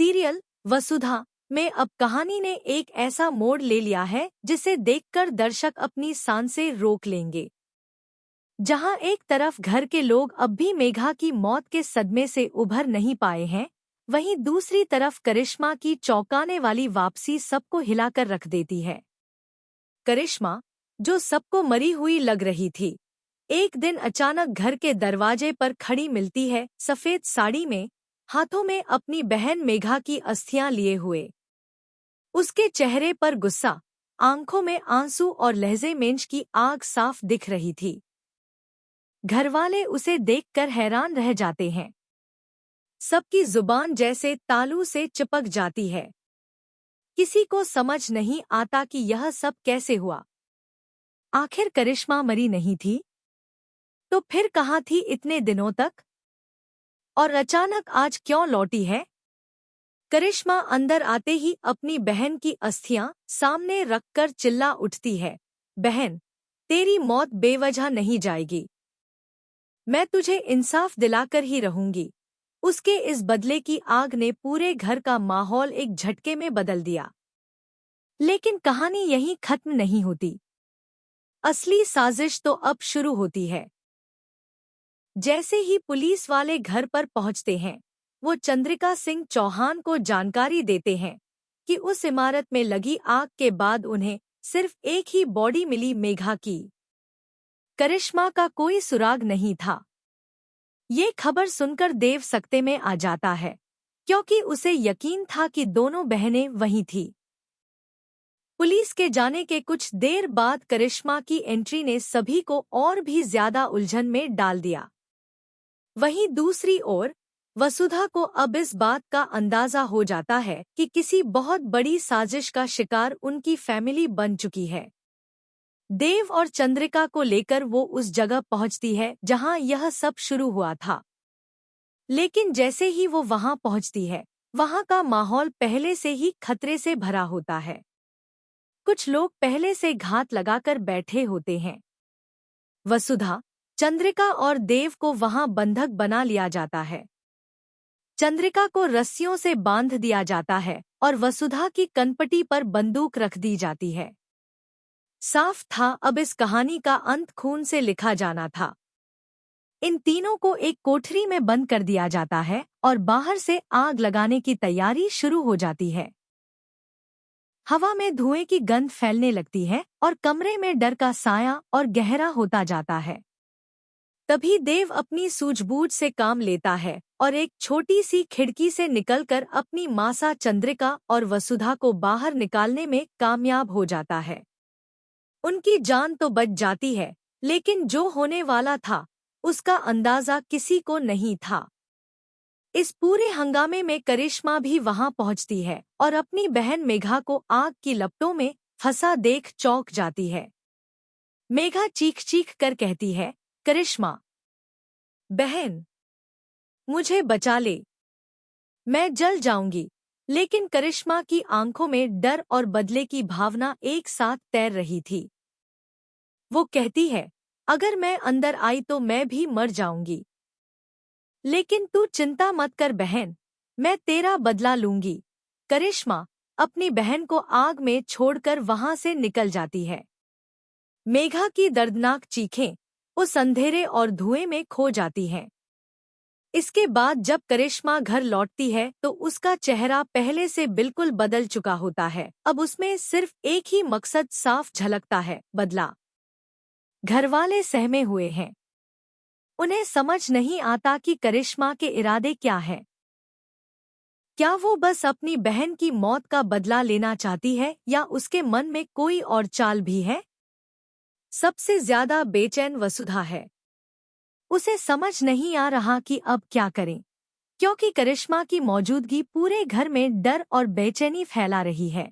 Serial वसुधा में अब कहानी ने एक ऐसा मोड़ ले लिया है जिसे देखकर दर्शक अपनी सांसें रोक लेंगे। जहां एक तरफ घर के लोग अब भी मेघा की मौत के सदमे से उभर नहीं पाए हैं, वहीं दूसरी तरफ करिश्मा की चौंकाने वाली वापसी सबको हिलाकर रख देती है। करिश्मा, जो सबको मरी हुई लग रही थी, एक दिन अचानक घर के दरवाजे पर खड़ी मिलती है, सफेद साड़ी में, हाथों में अपनी बहन मेघा की अस्थियां लिए हुए। उसके चेहरे पर गुस्सा, आंखों में आंसू और लहजे मेंज की आग साफ दिख रही थी। घरवाले उसे देखकर हैरान रह जाते हैं। सबकी जुबान जैसे तालू से चिपक जाती है। किसी को समझ नहीं आता कि यह सब कैसे हुआ। आखिर करिश्मा मरी नहीं थी तो फिर कहाँ थी इतने दिनों तक, और अचानक आज क्यों लौटी है? करिश्मा अंदर आते ही अपनी बहन की अस्थियां सामने रखकर चिल्ला उठती है, बहन, तेरी मौत बेवजह नहीं जाएगी। मैं तुझे इंसाफ दिलाकर ही रहूंगी। उसके इस बदले की आग ने पूरे घर का माहौल एक झटके में बदल दिया। लेकिन कहानी यहीं खत्म नहीं होती। असली साजिश तो अब शुरू होती है। जैसे ही पुलिस वाले घर पर पहुंचते हैं, वो चंद्रिका सिंह चौहान को जानकारी देते हैं कि उस इमारत में लगी आग के बाद उन्हें सिर्फ एक ही बॉडी मिली, मेघा की। करिश्मा का कोई सुराग नहीं था। ये खबर सुनकर देव सकते में आ जाता है, क्योंकि उसे यकीन था कि दोनों बहनें वहीं थीं। पुलिस के जाने के कुछ देर बाद करिश्मा की एंट्री ने सभी को और भी ज्यादा उलझन में डाल दिया। वहीं दूसरी ओर वसुधा को अब इस बात का अंदाजा हो जाता है कि किसी बहुत बड़ी साजिश का शिकार उनकी फैमिली बन चुकी है। देव और चंद्रिका को लेकर वो उस जगह पहुंचती है जहां यह सब शुरू हुआ था। लेकिन जैसे ही वो वहां पहुंचती है, वहां का माहौल पहले से ही खतरे से भरा होता है। कुछ लोग पहले से घात लगाकर बैठे होते हैं। वसुधा, चंद्रिका और देव को वहां बंधक बना लिया जाता है। चंद्रिका को रस्सियों से बांध दिया जाता है और वसुधा की कनपटी पर बंदूक रख दी जाती है। साफ था अब इस कहानी का अंत खून से लिखा जाना था। इन तीनों को एक कोठरी में बंद कर दिया जाता है और बाहर से आग लगाने की तैयारी शुरू हो जाती है। हवा में धुएं की गंध फैलने लगती है और कमरे में डर का साया और गहरा होता जाता है। तभी देव अपनी सूझबूझ से काम लेता है और एक छोटी सी खिड़की से निकलकर अपनी मासा चंद्रिका और वसुधा को बाहर निकालने में कामयाब हो जाता है। उनकी जान तो बच जाती है, लेकिन जो होने वाला था उसका अंदाजा किसी को नहीं था। इस पूरे हंगामे में करिश्मा भी वहां पहुंचती है और अपनी बहन मेघा को आग की लपटों में फंसा देख चौंक जाती है। मेघा चीख चीख कर कहती है, करिश्मा, बहन, मुझे बचा ले, मैं जल जाऊंगी। लेकिन करिश्मा की आंखों में डर और बदले की भावना एक साथ तैर रही थी। वो कहती है, अगर मैं अंदर आई तो मैं भी मर जाऊंगी। लेकिन तू चिंता मत कर बहन, मैं तेरा बदला लूंगी। करिश्मा अपनी बहन को आग में छोड़कर वहां से निकल जाती है। मेघा की दर्दनाक चीखें उस अंधेरे और धुएं में खो जाती हैं। इसके बाद जब करिश्मा घर लौटती है तो उसका चेहरा पहले से बिल्कुल बदल चुका होता है। अब उसमें सिर्फ एक ही मकसद साफ झलकता है, बदला। घरवाले सहमे हुए हैं। उन्हें समझ नहीं आता कि करिश्मा के इरादे क्या हैं। क्या वो बस अपनी बहन की मौत का बदला लेना चाहती है या उसके मन में कोई और चाल भी है? सबसे ज्यादा बेचैन वसुधा है। उसे समझ नहीं आ रहा कि अब क्या करें, क्योंकि करिश्मा की मौजूदगी पूरे घर में डर और बेचैनी फैला रही है।